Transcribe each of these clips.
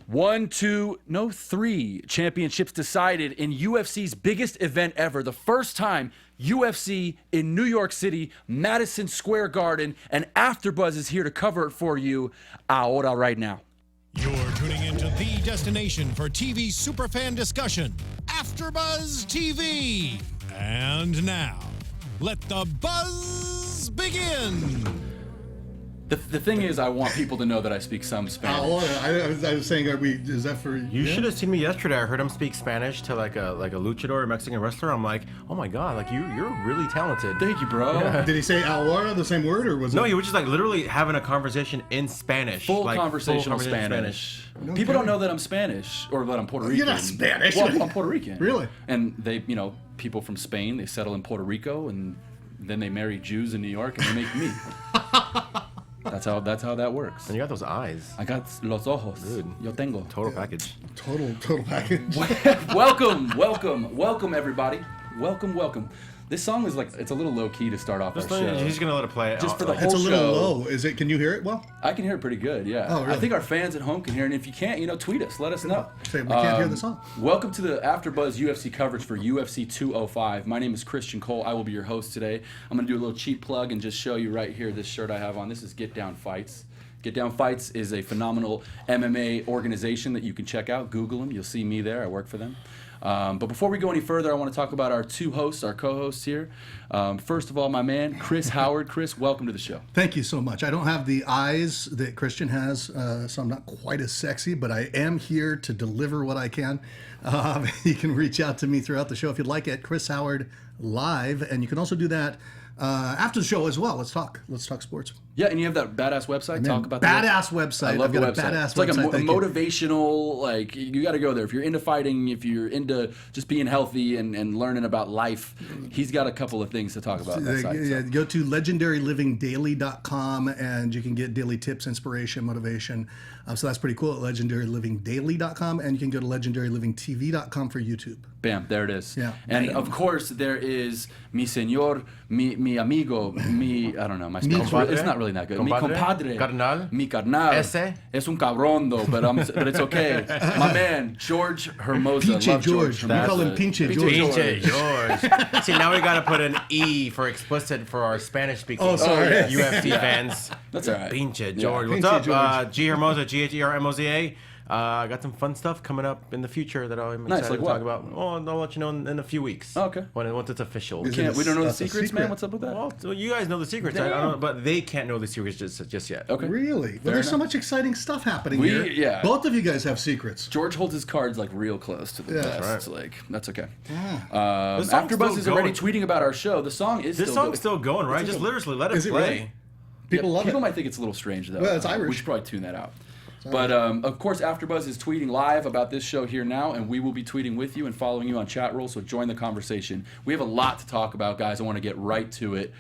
3 championships decided in UFC's biggest event ever. The first time UFC in New York City, Madison Square Garden, and AfterBuzz is here to cover it for you ahora, right now. You're tuning into the destination for TV superfan discussion, AfterBuzz TV. And now, let the buzz begin. The thing is, I want people to know that I speak some Spanish. I was saying, is that for you? Should have seen me yesterday. I heard him speak Spanish to like a luchador, a Mexican wrestler. I'm like, oh my god, like you're really talented. Thank you, bro. Yeah. Did he say ahora, the same word, or was it? No, he was just like literally having a conversation in Spanish. Full conversational Spanish. People don't know that I'm Spanish or that I'm Puerto Rican. You're not Spanish. Well, I'm Puerto Rican. Really? And they, people from Spain, they settle in Puerto Rico, and then they marry Jews in New York, and they make me. That's how that works. And you got those eyes. I got los ojos. Dude. Yo tengo. Total package. Total package. welcome everybody. Welcome. This song is it's a little low key to start off our show. He's gonna let it play. Just for the whole show. It's a little low. Is it? Can you hear it well? I can hear it pretty good. Yeah. Oh, really? I think our fans at home can hear it. And if you can't, tweet us. Let us know. Say we can't hear the song. Welcome to the AfterBuzz UFC coverage for UFC 205. My name is Christian Cole. I will be your host today. I'm gonna do a little cheap plug and just show you right here this shirt I have on. This is Get Down Fights. Get Down Fights is a phenomenal MMA organization that you can check out. Google them. You'll see me there. I work for them. But before we go any further, I want to talk about our two hosts, our co-hosts here. First of all, my man, Chris Howard. Chris, welcome to the show. Thank you so much. I don't have the eyes that Christian has, so I'm not quite as sexy, but I am here to deliver what I can. You can reach out to me throughout the show if you'd like at Chris Howard Live, and you can also do that after the show as well. Let's talk sports. Yeah, and you have that badass website. Talk about badass website. I love I've got the website. a badass it's like website. a motivational. You got to go there if you're into fighting. If you're into just being healthy and learning about life, he's got a couple of things to talk about. That site, yeah, go to legendarylivingdaily.com and you can get daily tips, inspiration, motivation. So that's pretty cool at legendarylivingdaily.com, and you can go to legendarylivingtv.com for YouTube. Bam, there it is. Yeah. And of course there is mi señor, mi amigo, I don't know, my Spanish. It's not really that good. Mi compadre. Carnal. Mi carnal. Ese. Es un cabrón though, but it's okay. My man, George Hermoza. Pinche Love George. We call him Pinche George. Pinche George. See, now we gotta put an E for explicit for our Spanish-speaking UFC fans. That's all right. Pinche George. Yeah, What's Pinche up? George. G Hermoza, G-H-E-R-M-O-Z-A. I got some fun stuff coming up in the future that I'm excited to talk about. Well, I'll let you know in a few weeks. Oh, okay. Once it's official. We don't know the That's a secrets, secret. man. What's up with that? Well, so you guys know the secrets. I don't know, but they can't know the secrets just yet. Okay. Really? Well, there's so much exciting stuff happening here. Yeah. Both of you guys have secrets. George holds his cards real close to the vest. right. It's that's okay. Yeah. AfterBuzz is already tweeting about our show. The song is This song's still going, right? Just literally let it Is it play. really? People love People it. might think it's a little strange though. Well, it's We Irish. should probably tune that out. But of course, AfterBuzz is tweeting live about this show here now, and we will be tweeting with you and following you on chat roll. So join the conversation. We have a lot to talk about, guys. I want to get right to it.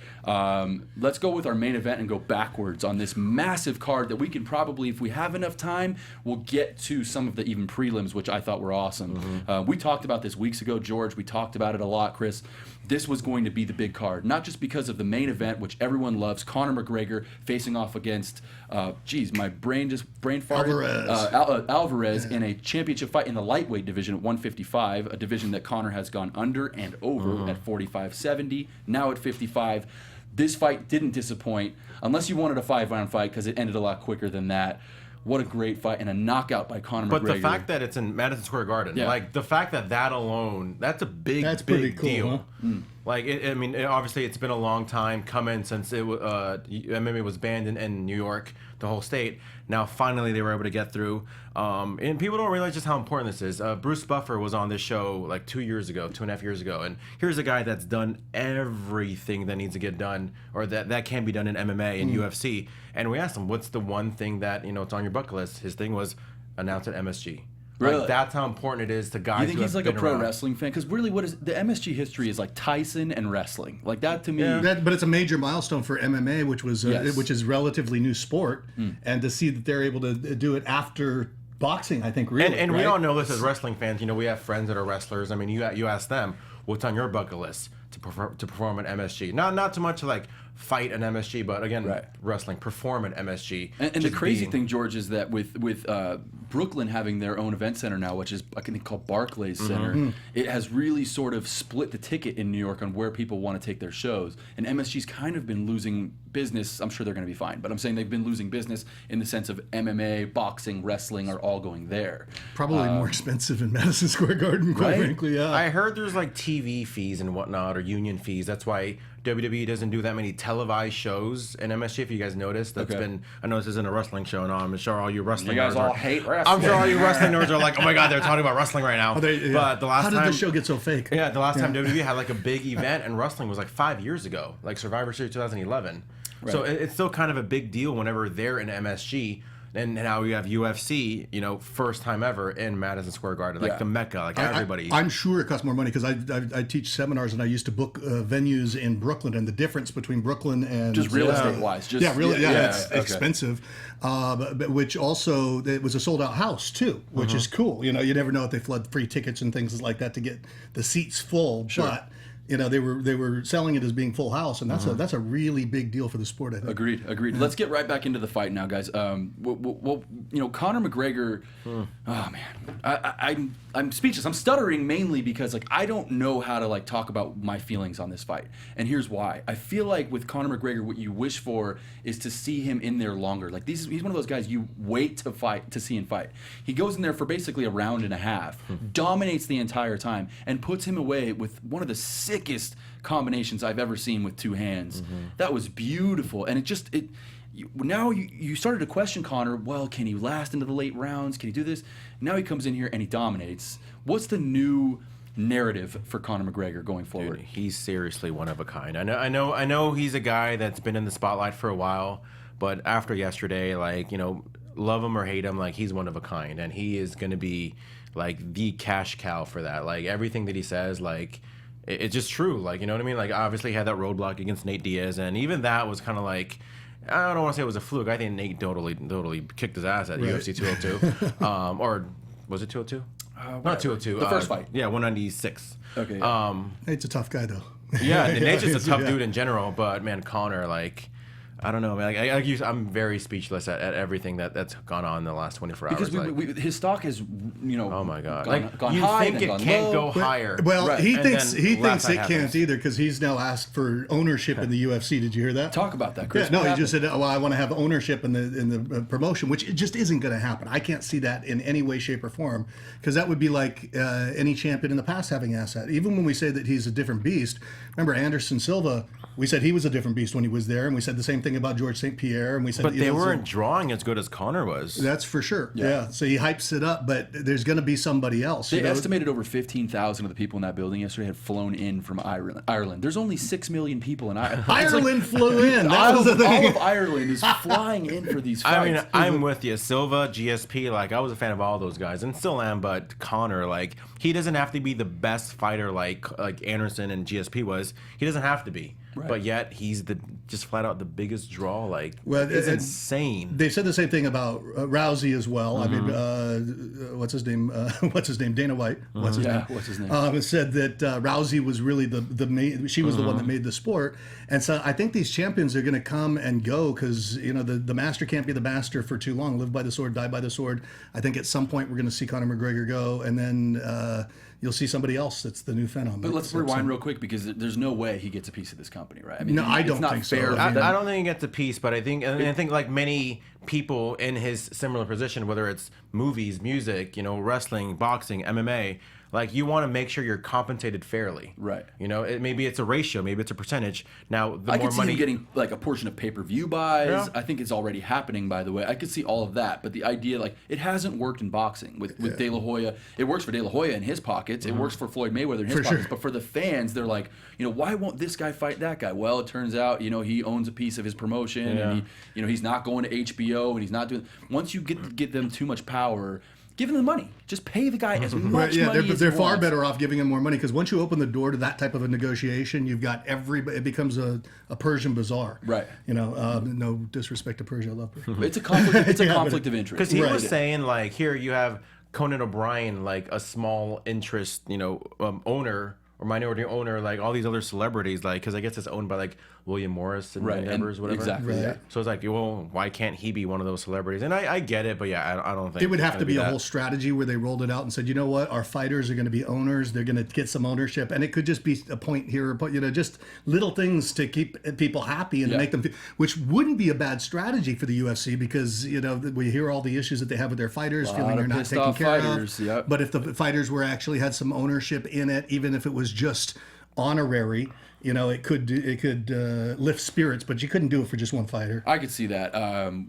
Let's go with our main event and go backwards on this massive card that we can probably, if we have enough time, we'll get to some of the even prelims, which I thought were awesome. We talked about this weeks ago, George. We talked about it a lot, Chris. This was going to be the big card, not just because of the main event, which everyone loves, Conor McGregor facing off against, my brain farted. Alvarez in a championship fight in the lightweight division at 155, a division that Conor has gone under and over at 45-70, now at 55. This fight didn't disappoint, unless you wanted a 5-round fight because it ended a lot quicker than that. What a great fight and a knockout by Conor McGregor. But the fact that it's in Madison Square Garden, the fact that alone, that's a big pretty cool, deal. huh? Obviously it's been a long time coming since MMA was banned in New York, the whole state. Now finally they were able to get through. And people don't realize just how important this is. Bruce Buffer was on this show 2.5 years ago, and here's a guy that's done everything that needs to get done, or that can be done in MMA and UFC. And we asked him, what's the one thing that it's on your bucket list? His thing was announce at MSG. Really? That's how important it is to guys. You think who he's have a been pro around. wrestling fan? Because really, what is the MSG history is Tyson and wrestling. That to me. Yeah. But it's a major milestone for MMA, which was which is relatively new sport, and to see that they're able to do it after boxing, I think really. And right? we all know this as wrestling fans. We have friends that are wrestlers. I mean, you ask them what's on your bucket list to perform at MSG. Not too much fight an MSG, but again, wrestling, perform an MSG. And the crazy thing, George, is that with Brooklyn having their own event center now, which is I think called Barclays Center, it has really sort of split the ticket in New York on where people want to take their shows. And MSG's kind of been losing business. I'm sure they're going to be fine, but I'm saying they've been losing business in the sense of MMA, boxing, wrestling are all going there. Probably more expensive in Madison Square Garden, quite frankly. Yeah. I heard there's like TV fees and whatnot, or union fees. That's why WWE doesn't do that many televised shows in MSG. If you guys noticed, that's been. I know this isn't a wrestling show, and I'm sure all you wrestling. You guys nerds all are, hate wrestling. I'm sure all you wrestling nerds are like, oh my god, they're talking about wrestling right now. But the last How time, did the show get so fake? Yeah, the last time WWE had like a big event and wrestling was like 5 years ago, like Survivor Series 2011. Right. So it's still kind of a big deal whenever they're in MSG. And now we have UFC, first time ever in Madison Square Garden, like the Mecca, like everybody. I'm sure it costs more money because I teach seminars and I used to book venues in Brooklyn, and the difference between Brooklyn and just real estate wise, it's expensive. But which also it was a sold out house too, which is cool. You never know if they flood free tickets and things like that to get the seats full, but. They were selling it as being full house, and that's a really big deal for the sport, I think. Agreed. Yeah. Let's get right back into the fight now, guys. Conor McGregor. Oh man, I'm speechless. I'm stuttering mainly because I don't know how to talk about my feelings on this fight, and here's why. I feel like with Conor McGregor, what you wish for is to see him in there longer. He's one of those guys you wait to see him fight. He goes in there for basically a round and a half, dominates the entire time, and puts him away with one of the sickest combinations I've ever seen with two hands. That was beautiful, and now you started to question Conor. Well, can he last into the late rounds? Can he do this? Now he comes in here and he dominates. What's the new narrative for Conor McGregor going forward? Dude, he's seriously one of a kind. I know he's a guy that's been in the spotlight for a while, but after yesterday, love him or hate him, he's one of a kind, and he is going to be the cash cow for that. Everything that he says, it's just true. You know what I mean? Obviously he had that roadblock against Nate Diaz, and even that was kind of I don't want to say it was a fluke. I think Nate totally kicked his ass at UFC 202. Or was it 202? Not 202. The first fight. Yeah, 196. Okay. Nate's a tough guy, though. Yeah, Nate's just a tough dude in general, but man, Conor, I don't know, man. I'm very speechless at everything that's gone on in the last 24 hours. Because his stock has, oh my god, gone you high, think it can't go higher? Well, right. he thinks it happens. can't either because he's now asked for ownership in the UFC. Did you hear that? Talk about that, Chris. Yeah, no, he just said, "Well, I want to have ownership in the promotion," which it just isn't going to happen. I can't see that in any way, shape, or form because that would be like any champion in the past having asset. Even when we say that he's a different beast, remember Anderson Silva? We said he was a different beast when he was there, and we said the same thing about George St. Pierre, and we said, but they weren't drawing as good as Conor was. That's for sure. Yeah. So he hypes it up, but there's going to be somebody else. They estimated over 15,000 of the people in that building yesterday had flown in from Ireland. There's only 6 million people in Ireland. Ireland flew in. All of Ireland is flying in for these fights. I mean, I'm with you. Silva, GSP, I was a fan of all those guys, and still am. But Conor, he doesn't have to be the best fighter like Anderson and GSP was. He doesn't have to be. Right. But yet he's just flat out the biggest draw. It's insane. They said the same thing about Rousey as well. I mean, what's his name? Dana White. What's his name? Said that Rousey was really she was the one that made the sport. And so I think these champions are going to come and go because the master can't be the master for too long. Live by the sword, die by the sword. I think at some point we're going to see Conor McGregor go, and then you'll see somebody else that's the new phenom. But let's rewind real quick because there's no way he gets a piece of this company, right? I mean, no, I don't not think fair. so. I don't think he gets a piece, but I think like many people in his similar position, whether it's movies, music, wrestling, boxing, MMA, you want to make sure you're compensated fairly, right? Maybe it's a ratio, maybe it's a percentage. Now, the I more could see money him getting a portion of pay-per-view buys. Yeah. I think it's already happening, by the way. I could see all of that, but the idea, it hasn't worked in boxing with De La Hoya. It works for De La Hoya in his pockets. It works for Floyd Mayweather in his pockets. Sure. But for the fans, they're like, why won't this guy fight that guy? Well, it turns out, he owns a piece of his promotion, and he's not going to HBO, and he's not doing. Once you get them too much power. Give him the money. Just pay the guy as much money as they're he far wants. better off giving him more money because once you open the door to that type of a negotiation, you've got everybody. It becomes a Persian bazaar. Right. No disrespect to Persia, I love Persia. It's a conflict. It's a conflict of interest. Because he was saying here you have Conan O'Brien, a small interest, owner or minority owner like all these other celebrities, like, because I guess it's owned by like William Morris and Endeavors, whatever. Exactly. Right. Yeah. So it's like, well, why can't he be one of those celebrities? And I get it, but yeah, I don't think It would have it's to gonna be a that. whole strategy where they rolled it out and said, you know what, our fighters are going to be owners. They're going to get some ownership, and it could just be a point here, but just little things to keep people happy and to make them, which wouldn't be a bad strategy for the UFC because we hear all the issues that they have with their fighters, feeling they're not taken care of. Yep. But if the fighters were actually had some ownership in it, even if it was just honorary, it could lift spirits, but you couldn't do it for just one fighter. I could see that.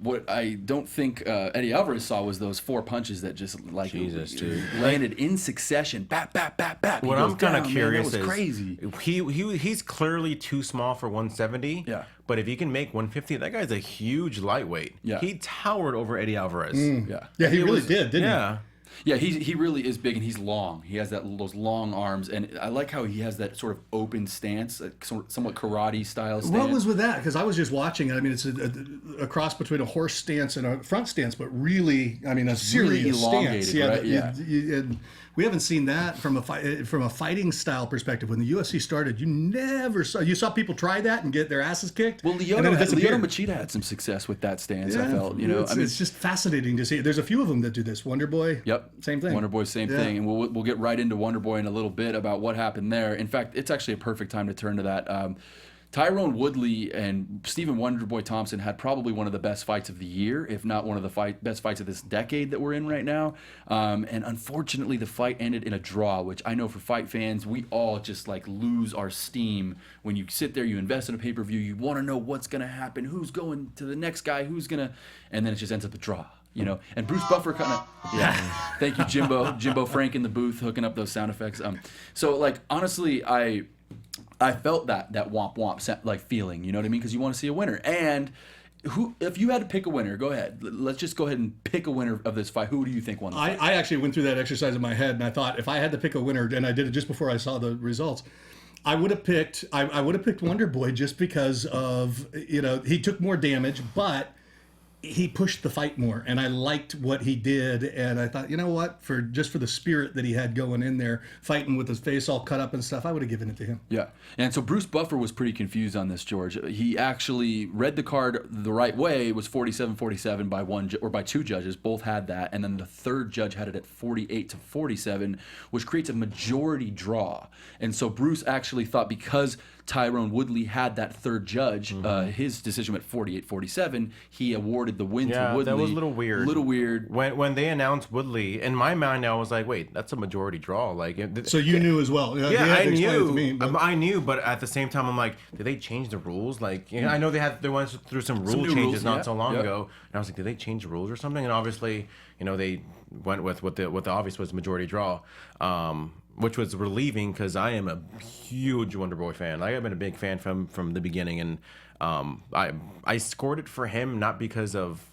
What I don't think Eddie Alvarez saw was those 4 punches that just like Jesus, dude. landed in succession. Bap, bap, bap, bap. What I'm kind of curious that was is crazy. he's clearly too small for 170. Yeah. But if he can make 150, that guy's a huge lightweight. Yeah. He towered over Eddie Alvarez. Yeah. Yeah, he really did, didn't he? Yeah. Yeah, he really is big and he's long. He has those long arms, and I like how he has that sort of open stance, somewhat karate style stance. What was with that? Because I was just watching it. I mean, it's a cross between a horse stance and a front stance, but really, I mean, a serious really elongated, stance. right? Yeah. And we haven't seen that from a fighting style perspective. When the UFC started, you saw people try that and get their asses kicked. Well, and then it Lyoto disappeared. Machida had some success with that stance. I Yeah, felt, it's just fascinating to see. There's a few of them that do this. Wonder Boy. Yep. Same thing. Wonder Boy, same thing. And we'll get right into Wonder Boy in a little bit about what happened there. In fact, it's actually a perfect time to turn to that. Tyrone Woodley and Stephen Wonder Boy Thompson had probably one of the best fights of the year, if not one of the best fights of this decade that we're in right now. And unfortunately, the fight ended in a draw, which I know for fight fans, we all just like lose our steam when you sit there, you invest in a pay-per-view, you want to know what's going to happen, who's going to the next guy, and then it just ends up a draw. And Bruce Buffer kind of, thank you, Jimbo Frank in the booth hooking up those sound effects. So like honestly, I felt that womp womp like feeling, you know what I mean? Because you want to see a winner. And if you had to pick a winner, go ahead. Let's just go ahead and pick a winner of this fight. Who do you think won the fight? I actually went through that exercise in my head, and I thought if I had to pick a winner, and I did it just before I saw the results, I would have picked Wonder Boy just because of he took more damage, but he pushed the fight more, and I liked what he did, and I thought, you know what, for the spirit that he had going in there, fighting with his face all cut up and stuff, I would have given it to him. Yeah, and so Bruce Buffer was pretty confused on this, George. He actually read the card the right way. It was 47-47 by 2 judges. Both had that, and then the third judge had it at 48-47, which creates a majority draw. And so Bruce actually thought because Tyrone Woodley had that third judge, his decision at 48-47, he awarded the win to Woodley. That was a little weird. When When they announced Woodley, in my mind, I was like, wait, that's a majority draw. Like, So you knew as well. Yeah, I knew. I knew, but at the same time, I'm like, did they change the rules? Like, I know they went through some rule changes not so long ago, and I was like, did they change the rules or something? And obviously, they went with what the obvious was majority draw. Which was relieving because I am a huge Wonder Boy fan. Like, I've been a big fan from the beginning, and I scored it for him not because of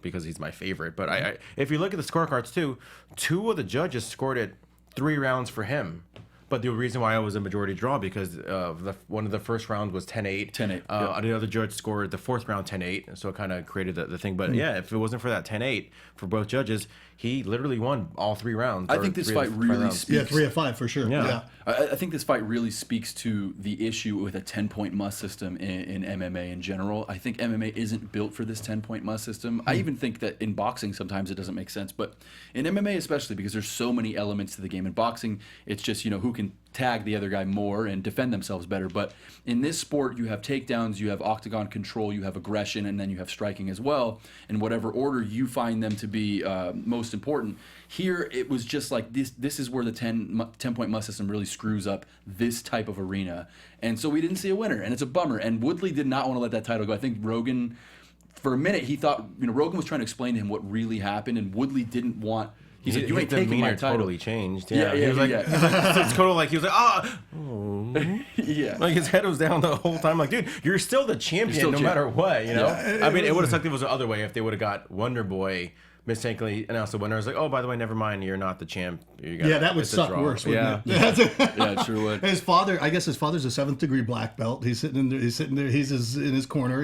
because he's my favorite, but I if you look at the scorecards too, 2 of the judges scored it 3 rounds for him. But the reason why I was a majority draw because one of the first rounds was 10-8. 10-8. The other judge scored the 4th round 10-8, so it kind of created the thing. But yeah, if it wasn't for that 10-8 for both judges, he literally won all 3 rounds. I think this fight really speaks. 3 of 5 for sure. Yeah. I think this fight really speaks to the issue with a 10-point must system in MMA in general. I think MMA isn't built for this 10-point must system. I even think that in boxing sometimes it doesn't make sense, but in MMA especially because there's so many elements to the game. In boxing, it's just who can tag the other guy more and defend themselves better. But in this sport, you have takedowns, you have octagon control, you have aggression, and then you have striking as well. In whatever order you find them to be most important. Here, it was just like this is where the 10-point must system really screws up this type of arena. And so we didn't see a winner, and it's a bummer. And Woodley did not want to let that title go. I think Rogan, for a minute, he thought, Rogan was trying to explain to him what really happened, and Woodley didn't want. He said, "You ain't taking my title." Totally changed. Yeah. He was like, it's totally like he was like, yeah. Like his head was down the whole time. Like, dude, you're still the champion, no matter what. I mean, it would have sucked if it was the other way. If they would have got Wonder Boy mistakenly announced the winner. I was like, oh, by the way, never mind, you're not the champ. That would suck worse, wouldn't it? Yeah, it sure would. His father, I guess his father's a 7th degree black belt. He's sitting there. He's in his corner.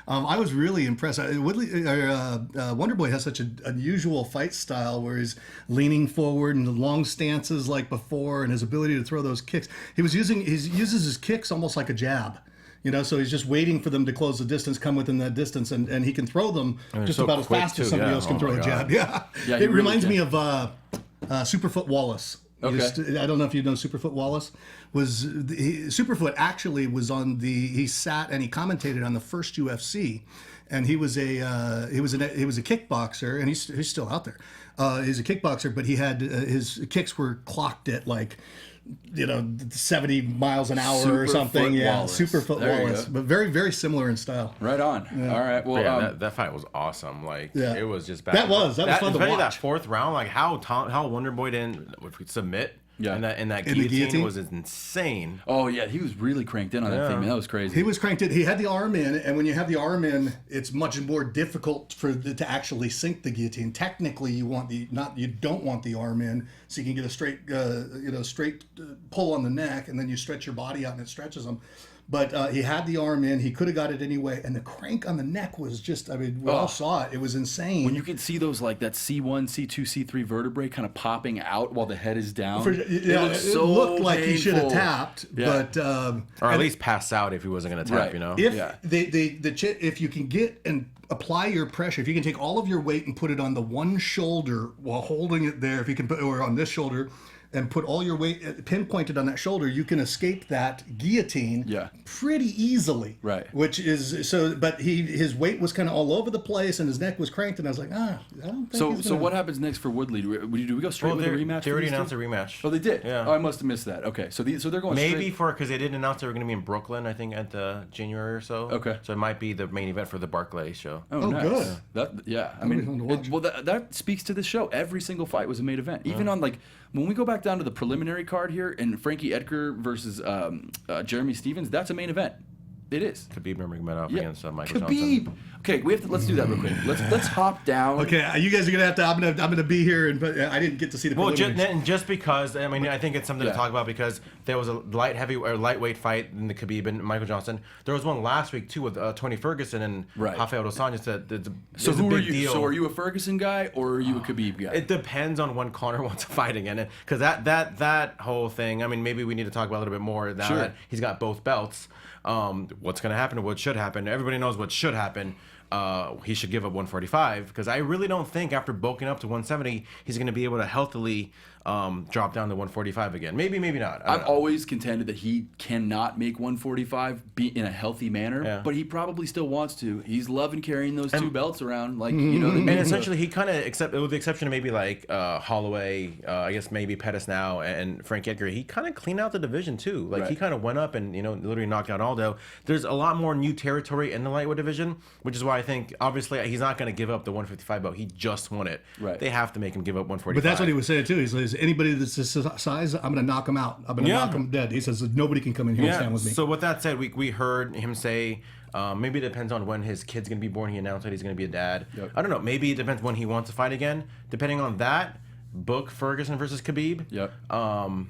I was really impressed. Wonder Boy has such an unusual fight style where he's leaning forward and the long stances like before, and his ability to throw those kicks. He uses his kicks almost like a jab. So he's just waiting for them to close the distance, come within that distance, and he can throw them just about as fast as somebody else can throw a jab. Yeah, it reminds me of Superfoot Wallace. Okay. I don't know if you know Superfoot Wallace. Superfoot actually was on he sat and he commentated on the first UFC, and he was a kickboxer, and he's still out there. He's a kickboxer, but he had his kicks were clocked at like 70 miles an hour or something. Superfoot Wallace, but very, very similar in style. Right on. Yeah. All right. Well, that fight was awesome. It was just bad. That was fun to watch. That 4th round, like how Wonderboy didn't submit. Yeah, and that guillotine was insane. Oh yeah, he was really cranked in on that thing, man. That was crazy. He was cranked in. He had the arm in, and when you have the arm in, it's much more difficult to actually sink the guillotine. Technically, you don't want the arm in, so you can get a straight pull on the neck, and then you stretch your body out, and it stretches them. But he had the arm in. He could have got it anyway. And the crank on the neck was just, we all saw it. It was insane. When you could see those, like that C1, C2, C3 vertebrae kind of popping out while the head is down. It looked like he should have tapped. But or at least pass out if he wasn't going to tap, If you can get and apply your pressure, if you can take all of your weight and put it on the one shoulder while holding it there, if you can put, or on this shoulder, and put all your weight pinpointed on that shoulder, you can escape that guillotine pretty easily. Right. Which is but his weight was kind of all over the place and his neck was cranked, and I was like, I don't think So what happens next for Woodley? Do we go straight with a rematch? They already announced a rematch. Oh, they did? Yeah. Oh, I must have missed that. Okay. So they're going maybe because they didn't announce they were going to be in Brooklyn, I think, at the January or so. Okay. So it might be the main event for the Barclay show. Oh, nice. Good. That speaks to the show. Every single fight was a main event. Even on when we go back down to the preliminary card here and Frankie Edgar versus Jeremy Stevens, that's a main event. It is. Khabib Nurmagomedov against Michael Khabib. Johnson. Okay, let's do that real quick. Let's hop down. Okay, you guys are gonna have to. I'm gonna be here, but I didn't get to see the. Well, just because I think it's something to talk about because there was a lightweight fight in the Khabib and Michael Johnson. There was one last week too with Tony Ferguson and Rafael dos Anjos. So who are you? Deal. So are you a Ferguson guy or are you a Khabib guy? It depends on when Conor wants to fight again, because that whole thing. I mean, maybe we need to talk about it a little bit more. That he's got both belts. What's going to happen or what should happen? Everybody knows what should happen. He should give up 145 because I really don't think after bulking up to 170 he's going to be able to healthily drop down to 145 again. Maybe not. I've always contended that he cannot make 145 be in a healthy manner, but he probably still wants to. He's loving carrying those two belts around, And essentially, he kind of, with the exception of maybe Holloway, I guess maybe Pettis now and Frank Edgar, he kind of cleaned out the division too. He kind of went up and literally knocked out Aldo. There's a lot more new territory in the lightweight division, which is why I think obviously he's not going to give up the 155 belt. He just won it. Right. They have to make him give up 145. But that's what he was saying too. He says anybody that's this size, I'm going to knock him out. I'm going to knock him dead. He says nobody can come in here and stand with me. So with that said, we heard him say maybe it depends on when his kid's going to be born. He announced that he's going to be a dad. Yep. I don't know. Maybe it depends when he wants to fight again. Depending on that, book Ferguson versus Khabib. Yep. And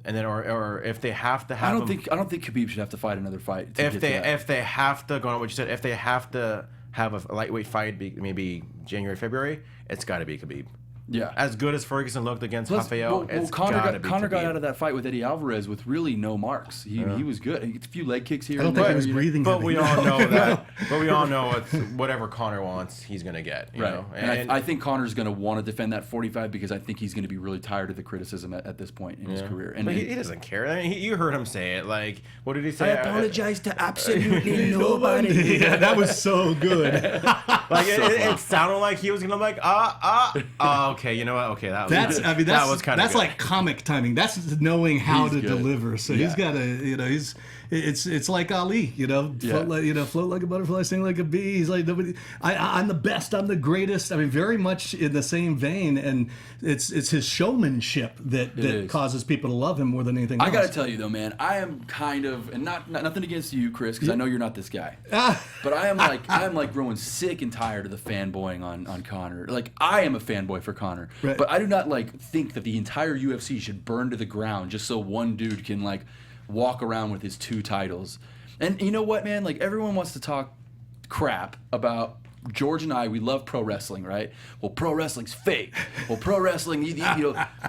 then, or if they have to have, I don't think Khabib should have to fight another fight. If they have to, going on what you said, if they have to have a lightweight fight, maybe January, February, it's got to be Khabib. Yeah. As good as Ferguson looked against Rafael, Conor got out of that fight with Eddie Alvarez with really no marks. He was good. He gets a few leg kicks here. I don't think he was breathing. But we all know that. But we all know whatever Conor wants, he's gonna get. You know? And I think Conor's gonna want to defend that 45 because I think he's gonna be really tired of the criticism at this point in his career. And but he doesn't care. I mean, you heard him say it. Like, what did he say? I apologize to absolutely nobody. Yeah, that was so good. It sounded like he was gonna okay, you know what? Okay, that was kind of like comic timing. That's knowing how to deliver. So he's got to, it's like Ali, float like a butterfly, sting like a bee. He's like nobody. I'm the best. I'm the greatest. I mean, very much in the same vein, and it's his showmanship that causes people to love him more than anything else. I got to tell you though, man, I am kind of, and not nothing against you, Chris, because I know you're not this guy, but I am like growing sick and tired of the fanboying on Conor. Like, I am a fanboy for Conor, right. But I do not like think that the entire UFC should burn to the ground just so one dude can like walk around with his 2 titles. And you know what, man? Like, everyone wants to talk crap about George and I. We love pro wrestling, right? Well, pro wrestling's fake. Well, pro wrestling,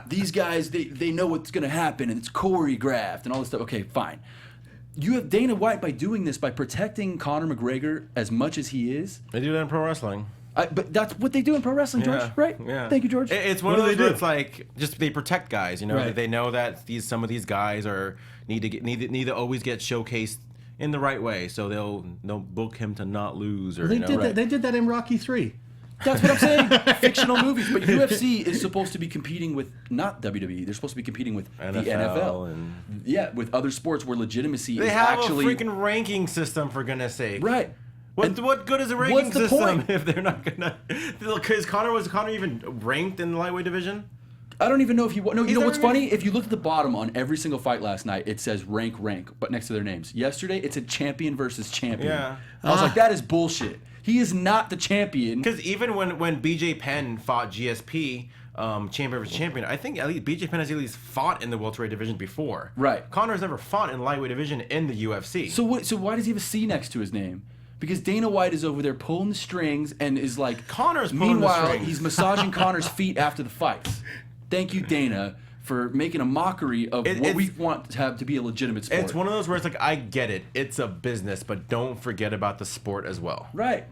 these guys, they know what's going to happen, and it's choreographed and all this stuff. Okay, fine. You have Dana White, by doing this, by protecting Conor McGregor as much as he is. They do that in pro wrestling. But that's what they do in pro wrestling, George, right? Yeah. Thank you, George. It's one of those where it's like, just they protect guys, right. They know that some of these guys need to always get showcased in the right way, so they'll book him to not lose. Or they did that in Rocky 3. That's what I'm saying. Fictional movies, but UFC is supposed to be competing with not WWE. They're supposed to be competing with the NFL and with other sports where legitimacy they is have actually a freaking ranking system, for goodness sake. Right. What good is a ranking the system point? if they're not gonna? Because was Conor even ranked in the lightweight division? I don't even know if he was. No, you know what's funny? If you look at the bottom on every single fight last night, it says rank, but next to their names. Yesterday, it said champion versus champion. Yeah. I was like, that is bullshit. He is not the champion. Because even when BJ Penn fought GSP, champion versus champion, I think at least BJ Penn has at least fought in the welterweight division before. Right. Conor's never fought in the lightweight division in the UFC. So why does he have a C next to his name? Because Dana White is over there pulling the strings and is like... Conor's pulling the strings. Meanwhile, he's massaging Conor's feet after the fights. Thank you, Dana, for making a mockery of what we want to have to be a legitimate sport. It's one of those where it's like, I get it. It's a business, but don't forget about the sport as well. Right.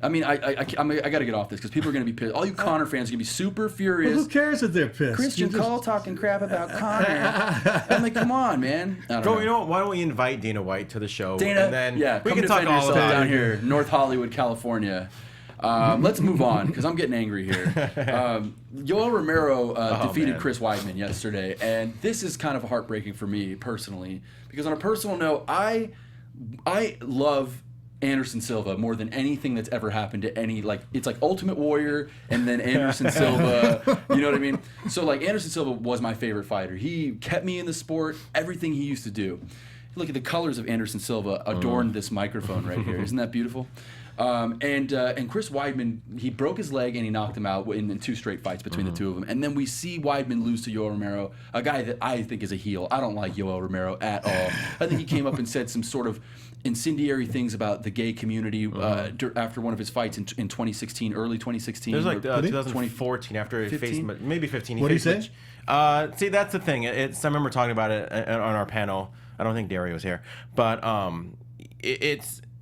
I mean, I got to get off this because people are going to be pissed. All you Conor fans are going to be super furious. Well, who cares if they're pissed? Christian Cole talking crap about Conor. I'm like, come on, man. I don't know. You know what? Why don't we invite Dana White to the show? Dana, and then we can talk all about down here, North Hollywood, California. Let's move on because I'm getting angry here. Yoel Romero defeated Chris Weidman yesterday, and this is kind of heartbreaking for me personally because on a personal note, I love Anderson Silva more than anything that's ever happened to any, like, it's like Ultimate Warrior and then Anderson Silva, you know what I mean? So like Anderson Silva was my favorite fighter. He kept me in the sport, everything he used to do. Look at the colors of Anderson Silva adorned this microphone right here. Isn't that beautiful? And Chris Weidman, he broke his leg and he knocked him out in 2 straight fights between the two of them. And then we see Weidman lose to Yoel Romero, a guy that I think is a heel. I don't like Yoel Romero at all. I think he came up and said some sort of incendiary things about the gay community after one of his fights in 2016, early 2016. It was like 2014 after he faced, maybe 15. What did he say? See, that's the thing. I remember talking about it on our panel. I don't think Dario was here, but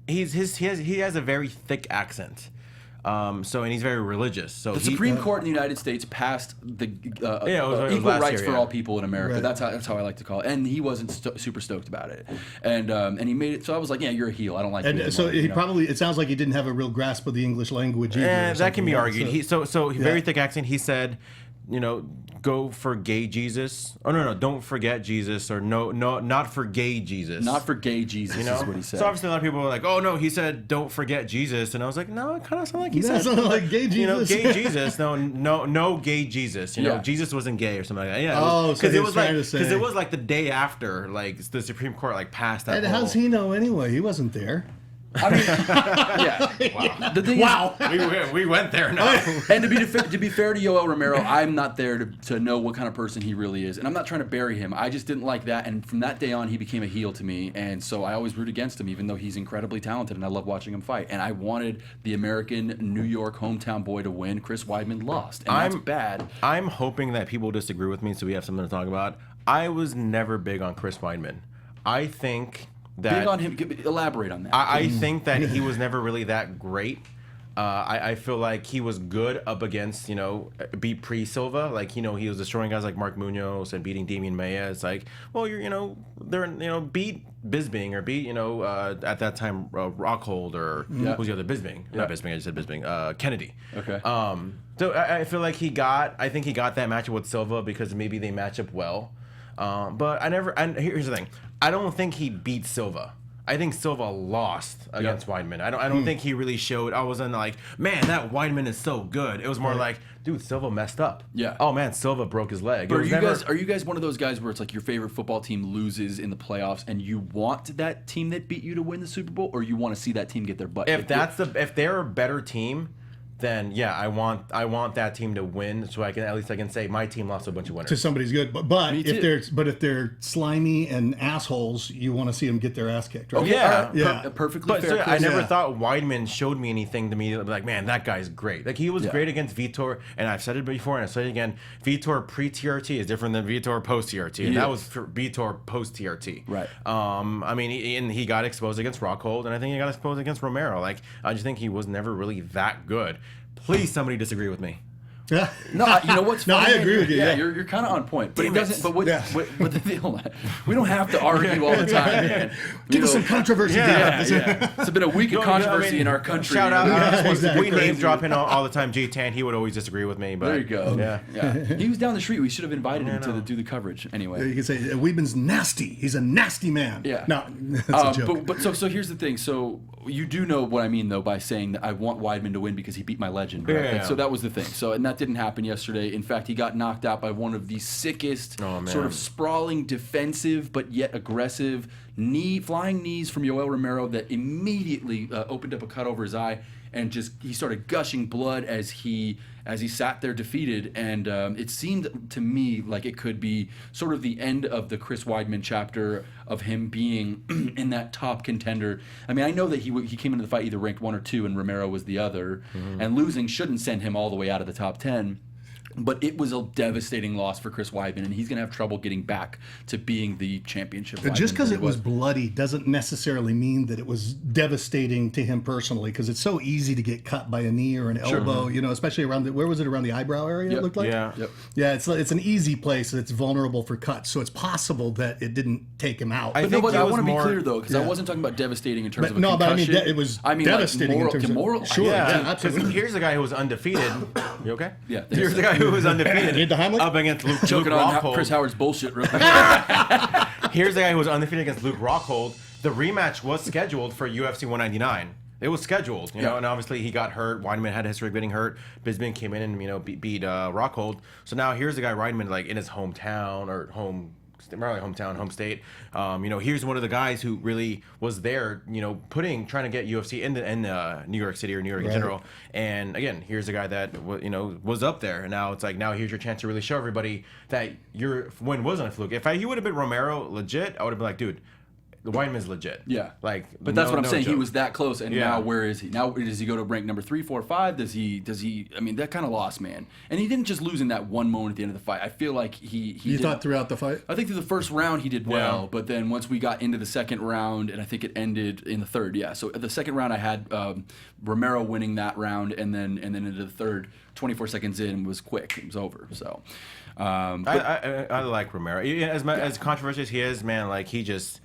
he has a very thick accent. And he's very religious. So the Supreme Court in the United States passed the equal rights for all people in America. Right. That's how I like to call it. And he wasn't super stoked about it. And he made it. So I was like, yeah, you're a heel. I don't like you anymore, so he probably. It sounds like he didn't have a real grasp of the English language either. Yeah, that can be argued. So very thick accent. He said, go for gay Jesus. Oh no, don't forget Jesus, or no, not for gay Jesus. Not for gay Jesus is what he said. So obviously a lot of people were like, oh no, he said don't forget Jesus, and I was like, no, it kind of sounded like he said sounded like gay Jesus. Gay Jesus. No gay Jesus. Jesus wasn't gay or something like that. Yeah. Because it was like the day after, like the Supreme Court passed that. And how's he know anyway? He wasn't there. I mean, yeah. Wow. The thing is, we went there now. And to be fair to Yoel Romero, I'm not there to know what kind of person he really is, and I'm not trying to bury him. I just didn't like that, and from that day on, he became a heel to me, and so I always root against him, even though he's incredibly talented, and I love watching him fight. And I wanted the American New York hometown boy to win. Chris Weidman lost, and that's bad. I'm hoping that people disagree with me, so we have something to talk about. I was never big on Chris Weidman. I think that... Big on him. Elaborate on that. I think that he was never really that great. I feel like he was good up against, beat pre-Silva. Like, he was destroying guys like Mark Munoz and beating Damian Maia. It's like, well, beat Bisping or beat, at that time, Rockhold or who's the other? Bisping. Yeah. Not Bisping, I just said Bisping. Kennedy. Okay. So I feel like I think he got that matchup with Silva because maybe they match up well. But here's the thing. I don't think he beat Silva. I think Silva lost against Weidman. I don't think he really showed. I wasn't like, man, that Weidman is so good. It was more like, dude, Silva messed up. Yeah. Oh man, Silva broke his leg. But are you guys one of those guys where it's like your favorite football team loses in the playoffs and you want that team that beat you to win the Super Bowl, or you want to see that team get their butt? If they're a better team, then yeah, I want that team to win, so I can say my team lost a bunch of winners. To somebody's good, but if they're slimy and assholes, you want to see them get their ass kicked, right? Okay, yeah. Perfectly fair. I never thought Weidman showed me anything to me like, man, that guy's great. Like he was great against Vitor, and I've said it before and I'll say it again. Vitor pre-TRT is different than Vitor post-TRT, and that was for Vitor post-TRT. Right. I mean, he got exposed against Rockhold, and I think he got exposed against Romero. Like I just think he was never really that good. Please, somebody disagree with me. Yeah. No, you know what's funny? No, I agree with you. Yeah, Yeah. you're kind of on point, but Damn it doesn't. it. But what the deal? We don't have to argue all the time, man. Give us some controversy. Yeah. It's been a week of controversy in our country. Shout out. exactly. We name drop him all the time. J-Tan, he would always disagree with me. But There you go. Yeah. He was down the street. We should have invited him to do the coverage. Anyway. You can say Weidman's nasty. He's a nasty man. Yeah. No, that's a joke. But so here's the thing. So you do know what I mean though by saying that I want Weidman to win because he beat my legend. Right? Yeah. And so that was the thing. So and that didn't happen yesterday. In fact, he got knocked out by one of the sickest, sort of sprawling, defensive but yet aggressive flying knees from Yoel Romero that immediately opened up a cut over his eye, and he started gushing blood as he sat there defeated. And it seemed to me like it could be sort of the end of the Chris Weidman chapter of him being in that top contender. I mean, I know that he came into the fight either ranked 1 or 2 and Romero was the other, and losing shouldn't send him all the way out of the top 10. But it was a devastating loss for Chris Weidman, and he's going to have trouble getting back to being the championship Weidman. Just because it was bloody doesn't necessarily mean that it was devastating to him personally, because it's so easy to get cut by a knee or an elbow, especially around around the eyebrow area, it looked like? Yeah. Yep. Yeah, it's an easy place that's vulnerable for cuts, so it's possible that it didn't take him out. I want to be clear, though, because I wasn't talking about devastating in terms of a concussion. But I mean, it was devastating in terms of... Sure, yeah, absolutely. Here's a guy who was undefeated. You okay? Yeah. Here's the guy who was undefeated up against Luke Rockhold. Chris Howard's bullshit. Real quick. Here's the guy who was undefeated against Luke Rockhold. The rematch was scheduled for UFC 199. It was scheduled, you know, and obviously he got hurt. Weidman had a history of getting hurt. Bisping came in and beat Rockhold. So now here's the guy Weidman like in his hometown or home state. Here's one of the guys who really was there, trying to get UFC in New York City or New York in general. And again, here's a guy that was up there, and now it's like here's your chance to really show everybody that your win wasn't a fluke. If he would have been Romero legit, I would have been like, dude, the Weidman's legit. Yeah. But that's what I'm saying. joke. He was that close, and now where is he? Now does he go to rank number 3, 4, 5? Does he? I mean, that kind of lost, man. And he didn't just lose in that one moment at the end of the fight. I feel like he thought throughout the fight? I think through the first round he did well, but then once we got into the second round, and I think it ended in the third. Yeah. So the second round I had Romero winning that round, and then into the third, 24 seconds in was quick. It was over. So. I like Romero. As controversial as he is, man, like he's just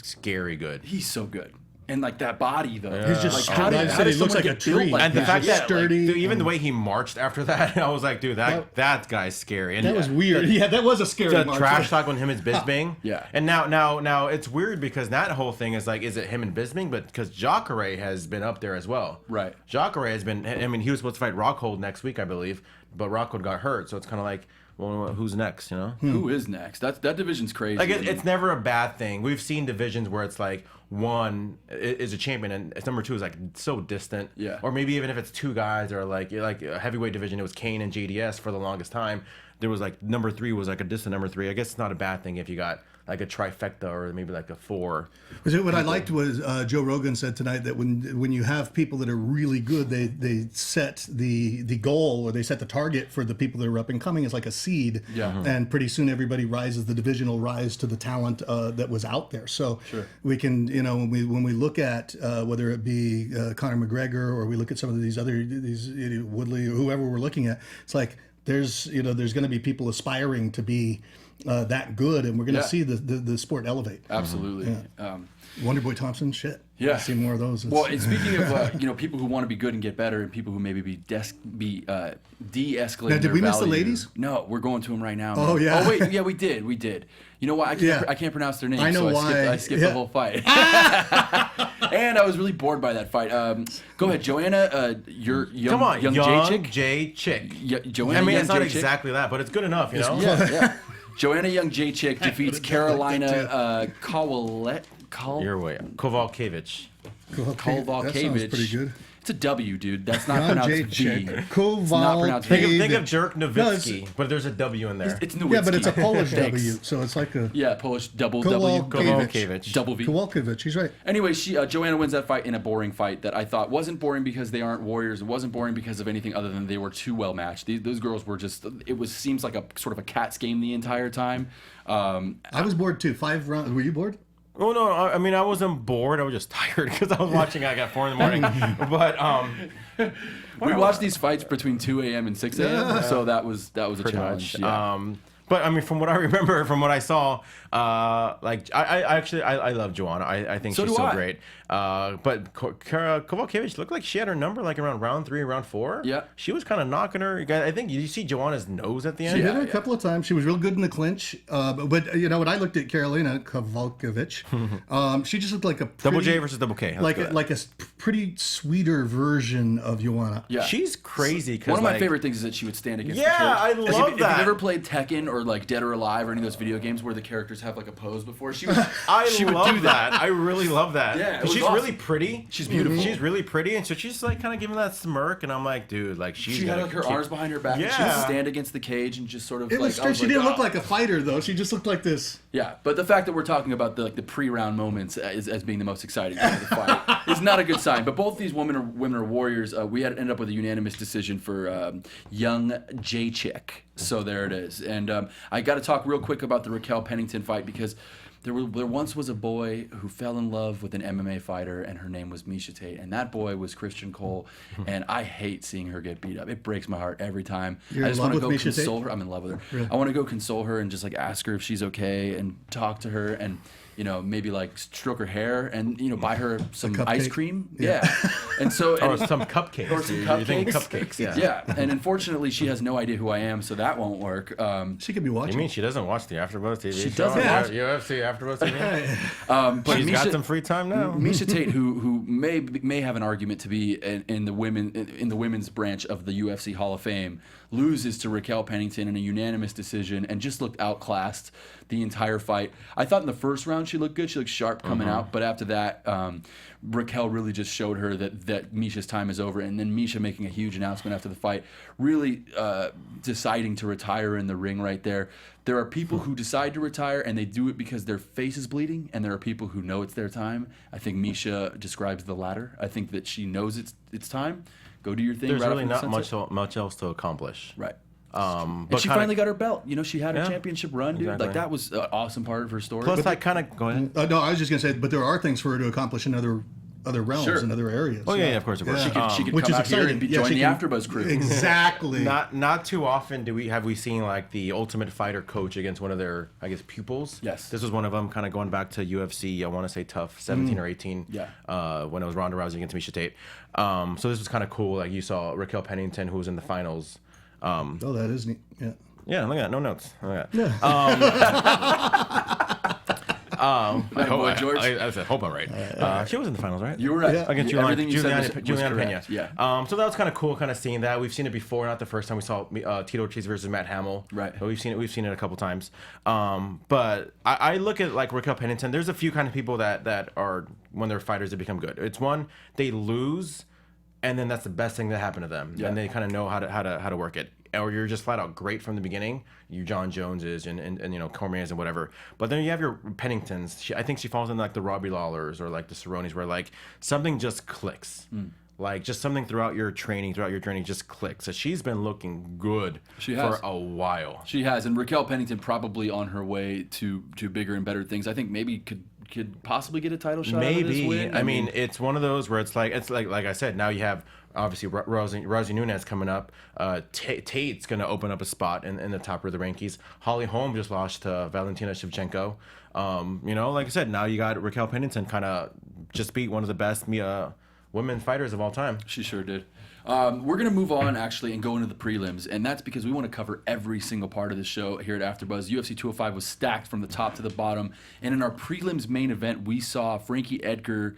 scary good. He's so good. And like that body though. He's just how does he looks like a tree. Like and the fact that sturdy. Even the way he marched after that, I was like, dude, that guy's scary. And that was weird. Yeah, that was a scary the march. trash talk on him and Bisping. Yeah. And now it's weird because that whole thing is like, is it him and Bisping? But because Jacare has been up there as well. Right. Jacare has been. I mean, he was supposed to fight Rockhold next week, I believe, but Rockhold got hurt, so it's kind of like. Well, who's next? Who is next? That division's crazy. Like it's never a bad thing. We've seen divisions where it's like one is a champion and number 2 is like so distant. Yeah. Or maybe even if it's 2 guys or like a heavyweight division, it was Kane and JDS for the longest time. There was like number 3 was like a distant number 3. I guess it's not a bad thing if you got like a trifecta or maybe like a 4. What I liked was Joe Rogan said tonight that when you have people that are really good, they set the goal or they set the target for the people that are up and coming as like a seed. Yeah. And pretty soon everybody rises. The division will rise to the talent that was out there. So we can, when we look at whether it be Conor McGregor or we look at some of these Woodley or whoever we're looking at, it's like there's going to be people aspiring to be that good, and we're going to see the sport elevate. Absolutely. Wonder Boy Thompson, shit. Yeah. See more of those. Well, and speaking of people who want to be good and get better, and people who maybe be de-escalating. Now, did we miss the ladies? No, we're going to them right now. Oh, man. yeah. Oh wait, yeah, we did. You know what? I can't pronounce their names. I know so why. I skipped the whole fight. And I was really bored by that fight. Go ahead, Joanna. You're young, Come on, young J Chick. Joanna. I mean, it's not exactly that, but it's good enough, you know. Yeah. Joanna Young J Chick defeats Carolina Kovalkiewicz. That sounds pretty good. It's a W, dude. That's not pronounced V. It's not pronounced Kovalkiewicz. Think of Dirk Nowitzki, but there's a W in there. It's Nowitzki. Yeah, but it's a Polish W, so it's like a... Yeah, Polish double W. Kovalkiewicz. Double V. Kowalkiewicz, he's right. Anyway, Joanna wins that fight in a boring fight that I thought wasn't boring because they aren't warriors. It wasn't boring because of anything other than they were too well matched. Those girls were just... seems like a sort of a cat's game the entire time. I was bored too. 5 rounds. Were you bored? Oh no! I mean, I wasn't bored. I was just tired because I was watching. I got 4 in the morning. But we watched these fights between 2 a.m. and 6 a.m. So that was a challenge. Yeah. But I mean, from what I remember, from what I saw, I love Joanna. I think she's so great. But Kovalkiewicz looked like she had her number like around round 3, round 4. Yeah. She was kind of knocking her. I think you see Joanna's nose at the end. She hit her a couple of times. She was real good in the clinch. But you know, when I looked at Carolina Kovalkiewicz, she just looked like a pretty, double J versus double K. like a pretty sweeter version of Joanna. Yeah. She's crazy. One of my favorite things is that she would stand against the Yeah, character. I love if that. you've ever played Tekken or like Dead or Alive or any of those video games where the characters have like a pose before, she would love do that. I really love that. Yeah, it was she's awesome. really pretty. She's beautiful. She's really pretty, and so she's like kind of giving that smirk, and I'm like, dude, like she had like her arms behind her back. And she would Yeah. stand against the cage and just sort of. It was strange. She didn't look like a fighter though. She just looked like this. Yeah, but the fact that we're talking about the pre-round moments as being the most exciting part of the fight is not a good sign. But both these women are warriors. We ended up with a unanimous decision for young J Chick. So there it is. And I got to talk real quick about the Raquel Pennington fight because there once was a boy who fell in love with an MMA fighter, and her name was Miesha Tate, and that boy was Christian Cole, and I hate seeing her get beat up. It breaks my heart every time. You're I in just love want to with go Miesha console Tate? her. I'm in love with her. Really? I want to go console her and just like ask her if she's okay and talk to her and maybe like stroke her hair and buy her some ice cupcake? cream. Yeah. And so or some cupcakes. or some You're thinking cupcakes. cupcakes. Yeah. And unfortunately, she has no idea who I am, so that won't work. She could be You watching. mean she doesn't watch the AfterBuzz TV She show? doesn't watch- UFC AfterBuzz TV. But She's got Miesha- some free time now. Miesha Tate, who may have an argument to be in the women's branch of the UFC Hall of Fame, loses to Raquel Pennington in a unanimous decision and just looked outclassed the entire fight. I thought in the first round she looked good. She looked sharp coming out, but after that, Raquel really just showed her that Miesha's time is over. And then Miesha making a huge announcement after the fight, really deciding to retire in the ring right there. There are people who decide to retire and they do it because their face is bleeding, and there are people who know it's their time. I think Miesha describes the latter. I think that she knows it's time. Go do your thing. There's right really off not in the sunset. much else to accomplish. Right. But And she finally got her belt. She had her Yeah, championship run, dude. exactly. Like that was an awesome part of her story. Plus, But I kind of go ahead. No, I was just gonna say, but there are things for her to accomplish in other realms Sure. and other areas. Oh yeah, of course. she could Which come is out here and exciting. Yeah, join she the can- AfterBuzz crew. Exactly. Not too often have we seen like the Ultimate Fighter coach against one of their pupils. Yes. This was one of them. Kind of going back to UFC. I want to say tough 17 or 18. Yeah. When it was Ronda Rousey against Miesha Tate. So this was kind of cool. Like you saw Raquel Pennington, who was in the finals. Oh, that is neat. Yeah. Yeah, look at that. No notes. Look at that. My boy George. I said, hope I'm right. She was in the finals, right? You were right. Yeah. Against Everything you said was Juliana correct. Pena. Yeah. So that was kind of cool, kind of seeing that. We've seen it before, not the first time we saw Tito Ortiz versus Matt Hamill. Right. But we've seen it a couple times. But I look at like Raquel Pennington. There's a few kind of people that are when they're fighters they become good. It's one they lose, and then that's the best thing that happened to them, Yeah. and they kind of know how to work it. Or you're just flat out great from the beginning. You John Joneses and Cormier's and whatever. But then you have your Penningtons. I think she falls in like the Robbie Lawlers or like the Cerrones where like something just clicks. Like just something throughout your training, throughout your journey just clicks. So she's been looking good for a while. She has, and Raquel Pennington probably on her way to bigger and better things. I think maybe could possibly get a title shot. Out of this Maybe. win. I mean, it's one of those where it's like I said. Now you have obviously Rousey Nunez coming up. Tate's going to open up a spot in the top of the rankings. Holly Holm just lost to Valentina Shevchenko. Like I said, now you got Raquel Pennington kind of just beat one of the best women fighters of all time. She sure did. We're going to move on, actually, and go into the prelims, and that's because we want to cover every single part of the show here at AfterBuzz. UFC 205 was stacked from the top to the bottom, and in our prelims main event, we saw Frankie Edgar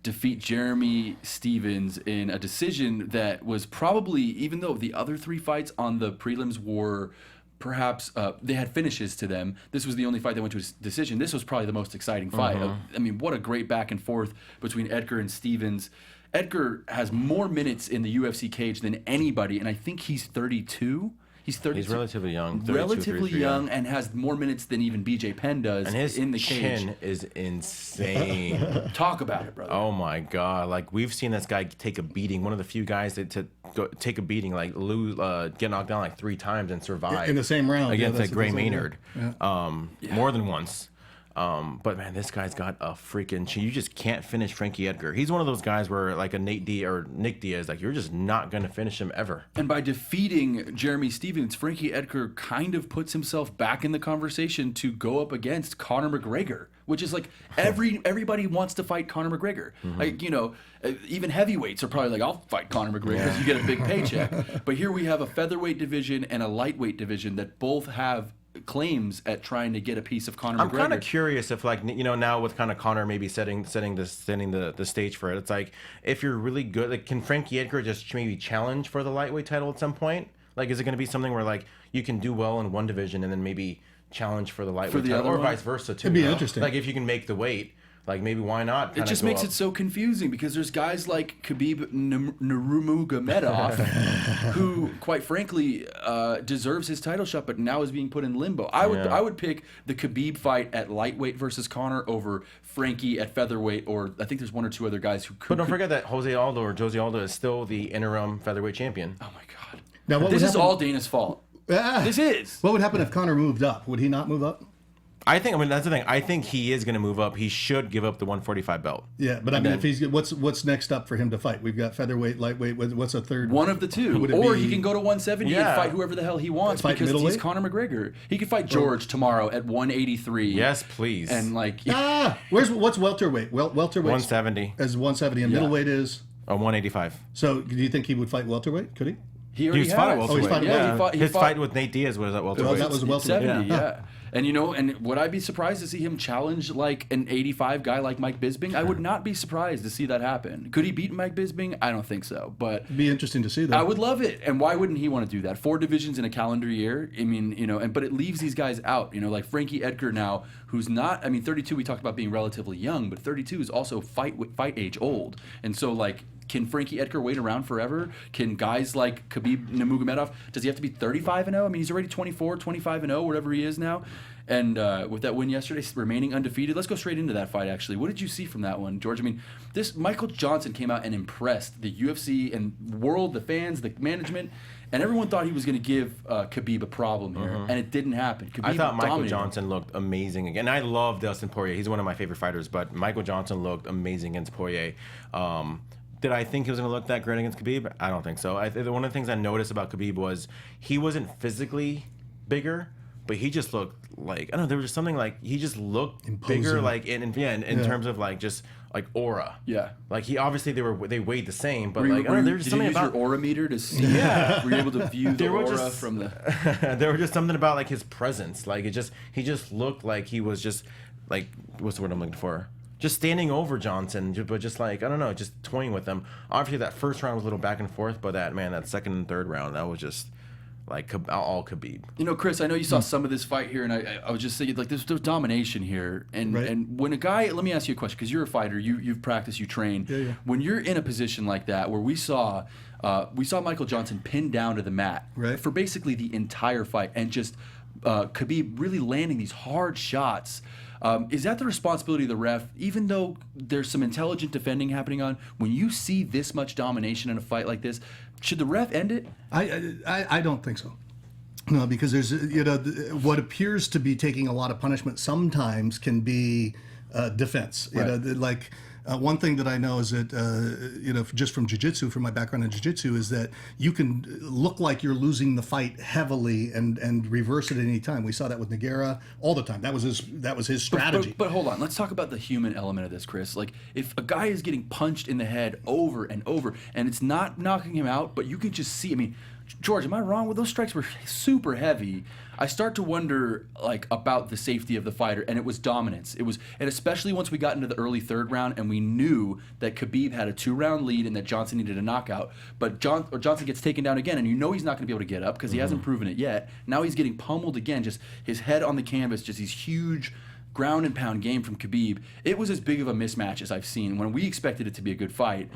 defeat Jeremy Stephens in a decision that was probably, even though the other 3 fights on the prelims were perhaps they had finishes to them, this was the only fight that went to a decision. This was probably the most exciting fight. I mean, what a great back and forth between Edgar and Stephens. Edgar has more minutes in the UFC cage than anybody, and I think he's 32. He's 32. He's relatively young. Relatively young, and has more minutes than even BJ Penn does and his in the cage. chin is insane. Talk about it, brother. Oh my God! Like, we've seen this guy take a beating. One of the few guys that to go take a beating, like lose, get knocked down like 3 times and survive in the same round against Gray Maynard. Yeah. More than once. But man, this guy's got a freaking. You just can't finish Frankie Edgar. He's one of those guys where, like a Nick Diaz, like, you're just not gonna finish him ever. And by defeating Jeremy Stephens, Frankie Edgar kind of puts himself back in the conversation to go up against Conor McGregor, which is like everybody wants to fight Conor McGregor. Like, even heavyweights are probably like, I'll fight Conor McGregor because you get a big paycheck. But here we have a featherweight division and a lightweight division that both have claims at trying to get a piece of Conor McGregor. I'm kind of curious if, like, now with kind of Conor maybe setting the stage for it. It's like, if you're really good, like, can Frankie Edgar just maybe challenge for the lightweight title at some point? Like, is it going to be something where, like, you can do well in one division and then maybe challenge for the lightweight title, or vice versa too? It'd be interesting. Like, if you can make the weight. Like, maybe why not? It just makes it so confusing because there's guys like Khabib Nurmagomedov who, quite frankly, deserves his title shot, but now is being put in limbo. I would pick the Khabib fight at lightweight versus Conor over Frankie at featherweight, or I think there's 1 or 2 other guys who could. But don't forget that Jose Aldo is still the interim featherweight champion. Oh my God! Now, this is all Dana's fault. This is. What would happen if Conor moved up? Would he not move up? That's the thing. I think he is going to move up. He should give up the 145 belt. Yeah, but I mean, if he's what's next up for him to fight? We've got featherweight, lightweight. What's a third? One of the two, or he can go to 170 and fight whoever the hell he wants because he's Conor McGregor. He could fight George tomorrow at 183. Yes, please. And like, what's welterweight? Welterweight 170 as 170, and middleweight is 185. So, do you think he would fight welterweight? Could he? He fought at welterweight. He His fight with Nate Diaz was at welterweight. Oh, that was a welterweight. 70, yeah. And and would I be surprised to see him challenge like an 85 guy like Mike Bisping? I would not be surprised to see that happen. Could he beat Mike Bisping? I don't think so, but it'd be interesting to see that. I would love it. And why wouldn't he want to do that? 4 divisions in a calendar year. I mean, but it leaves these guys out. Like Frankie Edgar now, who's not. I mean, 32. We talked about being relatively young, but 32 is also fight age old. And so like, can Frankie Edgar wait around forever? Can guys like Khabib Nurmagomedov, does he have to be 35-0? I mean, he's already 24, 25-0, whatever he is now. And with that win yesterday, remaining undefeated. Let's go straight into that fight, actually. What did you see from that one, George? I mean, this Michael Johnson came out and impressed the UFC and world, the fans, the management, and everyone thought he was going to give Khabib a problem here, and it didn't happen. Khabib I thought Michael dominated. Johnson looked amazing again. I love Dustin Poirier. He's one of my favorite fighters, but Michael Johnson looked amazing against Poirier. Did I think he was going to look that great against Khabib? I don't think so. One of the things I noticed about Khabib was he wasn't physically bigger, but he just looked like, I don't know, there was just something like, he just looked imposing. Bigger, like in terms of like just like aura. Yeah. Like he obviously they weighed the same, but Did there was something you use about your aura meter to see? Were you able to view the aura from the? There was just something about like his presence. Like he just looked like he was just like, what's the word I'm looking for? Just standing over Johnson, but just like, I don't know, just toying with him. Obviously, that first round was a little back and forth, but that second and third round, that was just like all Khabib. Chris, I know you saw some of this fight here, and I was just thinking, like, there's domination here. And when a guy, let me ask you a question, because you're a fighter, you've practiced, you train. Yeah. When you're in a position like that, where we saw Michael Johnson pinned down to the mat for basically the entire fight, and just Khabib really landing these hard shots. Is that the responsibility of the ref, even though there's some intelligent defending happening on? When you see this much domination in a fight like this, should the ref end it? I don't think so. No, because there's what appears to be taking a lot of punishment sometimes can be defense. Right. One thing that I know is that, just from jiu-jitsu, from my background in jiu-jitsu, is that you can look like you're losing the fight heavily and reverse it at any time. We saw that with Nogueira all the time. That was his strategy. But hold on, let's talk about the human element of this, Chris. Like, if a guy is getting punched in the head over and over, and it's not knocking him out, but you can just see, I mean, George, am I wrong? Well, those strikes were super heavy. I start to wonder, like, about the safety of the fighter, and it was dominance. And especially once we got into the early third round, and we knew that Khabib had a 2-round lead and that Johnson needed a knockout. But Johnson gets taken down again, and you know he's not going to be able to get up because he hasn't proven it yet. Now he's getting pummeled again, just his head on the canvas, just these huge ground and pound game from Khabib. It was as big of a mismatch as I've seen when we expected it to be a good fight.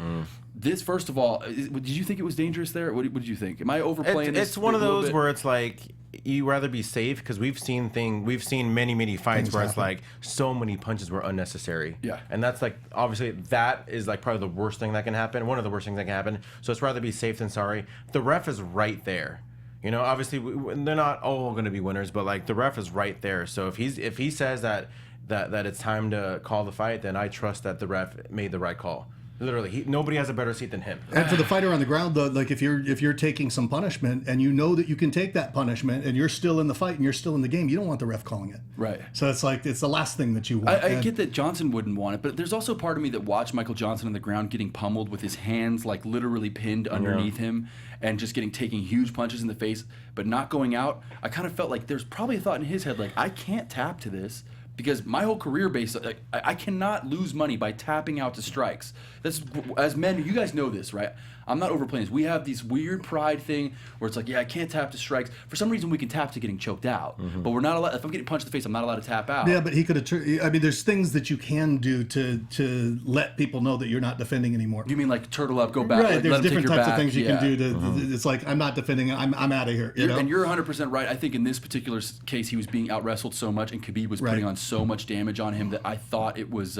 This, first of all, did you think it was dangerous there? What did you think? Am I overplaying this? It's one of those where it's like you rather be safe, because we've seen many fights where it's like so many punches were unnecessary. Yeah. And that's like, obviously that is like probably the worst thing that can happen. One of the worst things that can happen. So it's rather be safe than sorry. The ref is right there. You know, obviously they're not all going to be winners, but like the ref is right there. So if he says that it's time to call the fight, then I trust that the ref made the right call. Literally, nobody has a better seat than him. And for the fighter on the ground, though, like if you're taking some punishment and you know that you can take that punishment and you're still in the fight and you're still in the game, you don't want the ref calling it. Right. So it's like it's the last thing that you want. I get that Johnson wouldn't want it, but there's also part of me that watched Michael Johnson on the ground getting pummeled with his hands like literally pinned underneath him and just taking huge punches in the face, but not going out. I kind of felt like there's probably a thought in his head like, I can't tap to this. Because my whole career base, like, I cannot lose money by tapping out to strikes. That's, as men, you guys know this, right? I'm not overplaying this. We have this weird pride thing where it's like, yeah, I can't tap to strikes. For some reason, we can tap to getting choked out, but we're not allowed. If I'm getting punched in the face, I'm not allowed to tap out. Yeah, but he could have. I mean, there's things that you can do to let people know that you're not defending anymore. You mean like turtle up, go back? Right. Like, There's let different take your types back. of things you can do to. It's like, I'm not defending. I'm out of here. You know? And you're 100% right. I think in this particular case, he was being out wrestled so much, and Khabib was putting on so much damage on him that I thought it was.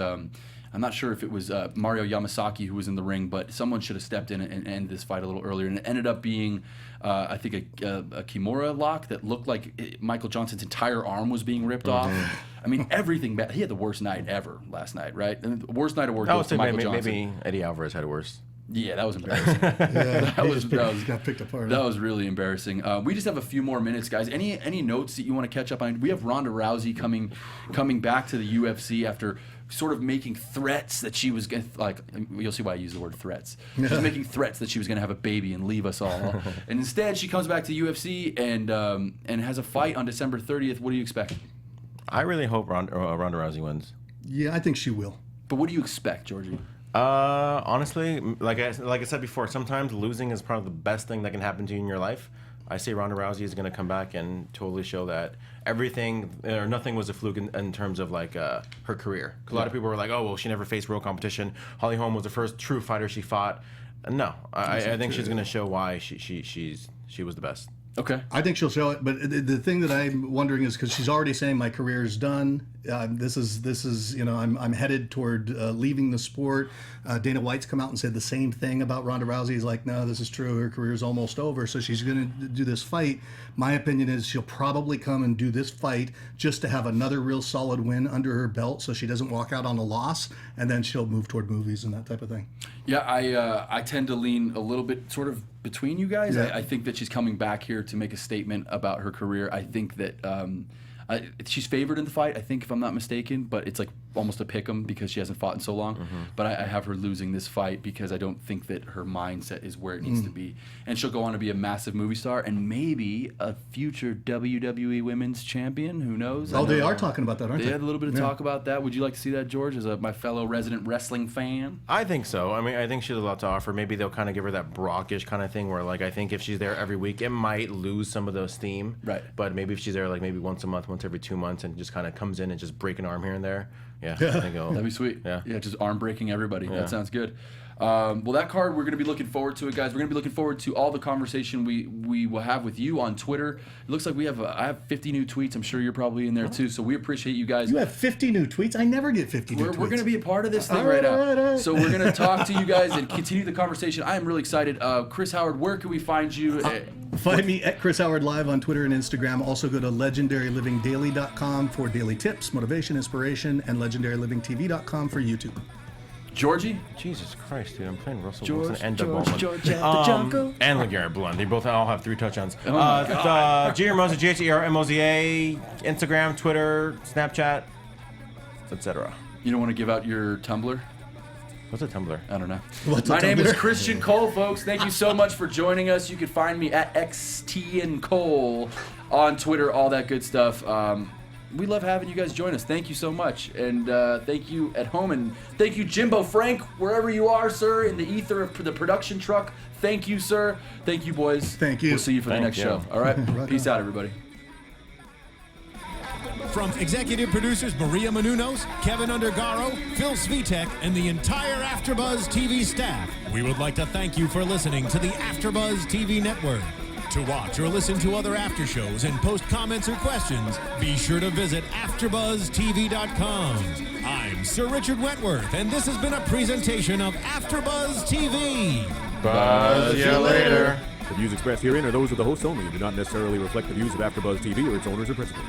I'm not sure if it was Mario Yamasaki who was in the ring, but someone should have stepped in and ended this fight a little earlier. And it ended up being, I think, a Kimura lock that looked like Michael Johnson's entire arm was being ripped off. I mean, everything bad. He had the worst night ever last night, right? And the worst night award goes to Michael Johnson. Maybe Eddie Alvarez had it worse. Yeah, that was embarrassing. that got picked apart. That was really embarrassing. We just have a few more minutes, guys. Any notes that you want to catch up on? We have Ronda Rousey coming back to the UFC after sort of making threats that she was going to, like, you'll see why I use the word threats. She's making threats that she was going to have a baby and leave us all. And instead, she comes back to the UFC and has a fight on December 30th. What do you expect? I really hope Ronda Rousey wins. Yeah, I think she will. But what do you expect, Georgie? Honestly, like I said before, sometimes losing is probably the best thing that can happen to you in your life. I say Ronda Rousey is going to come back and totally show that everything or nothing was a fluke in terms of like her career. A lot of people were like, oh, well, she never faced real competition. Holly Holm was the first true fighter she fought. No, I think she's going to show why she was the best. Okay. I think she'll show it, but the thing that I'm wondering is because she's already saying my career is done. This is I'm headed toward leaving the sport. Dana White's come out and said the same thing about Ronda Rousey. He's like, no, this is true. Her career is almost over. So she's going to do this fight. My opinion is she'll probably come and do this fight just to have another real solid win under her belt, so she doesn't walk out on a loss, and then she'll move toward movies and that type of thing. Yeah, I tend to lean a little bit sort of between you guys. Yeah. I think that she's coming back here to make a statement about her career. I think that she's favored in the fight, I think, if I'm not mistaken, but it's like almost a pick 'em because she hasn't fought in so long. But I have her losing this fight because I don't think that her mindset is where it needs to be. And she'll go on to be a massive movie star and maybe a future WWE Women's Champion. Who knows? Oh, they are talking about that, aren't they? They had a little bit of talk about that. Would you like to see that, George, as my fellow resident wrestling fan? I think so. I mean, I think she has a lot to offer. Maybe they'll kind of give her that Brockish kind of thing where, like, I think if she's there every week, it might lose some of those steam. Right. But maybe if she's there, like, maybe once a month, once every 2 months, and just kind of comes in and just break an arm here and there. Yeah, I think that'd be sweet. Yeah, just arm breaking everybody. Yeah. That sounds good. Well, that card, we're going to be looking forward to it, guys. We're going to be looking forward to all the conversation we will have with you on Twitter. It looks like I have 50 new tweets. I'm sure you're probably in there too. So we appreciate you guys. You have 50 new tweets? I never get 50 new tweets. We're going to be a part of this thing right now. So we're going to talk to you guys and continue the conversation. I am really excited. Chris Howard, where can we find you? Find me at Chris Howard Live on Twitter and Instagram. Also go to legendarylivingdaily.com for daily tips, motivation, inspiration, and legendarylivingtv.com for YouTube. Georgie? Jesus Christ, dude! I'm playing Russell George, Wilson and Doug George, Baldwin. George at the jungle. And LeGarrette Blount. They both all have 3 touchdowns. Oh my God. G Hermoza, GHERMOZA, Instagram, Twitter, Snapchat, etc. You don't want to give out your Tumblr? What's a Tumblr? I don't know. What's a My name is Tumblr? Christian Cole, folks. Thank you so much for joining us. You can find me at XTandCole on Twitter, all that good stuff. We love having you guys join us. Thank you so much. And thank you at home. And thank you, Jimbo Frank, wherever you are, sir, in the ether of the production truck. Thank you, sir. Thank you, boys. Thank you. We'll see you for the Thank next you. show. All right? Rock Peace on. out, everybody. From executive producers Maria Menounos, Kevin Undergaro, Phil Svitek, and the entire AfterBuzz TV staff, we would like to thank you for listening to the AfterBuzz TV network. To watch or listen to other after shows and post comments or questions, be sure to visit AfterBuzzTV.com. I'm Sir Richard Wentworth, and this has been a presentation of AfterBuzz TV. Buzz you later. The views expressed herein are those of the hosts only and do not necessarily reflect the views of AfterBuzz TV or its owners or principals.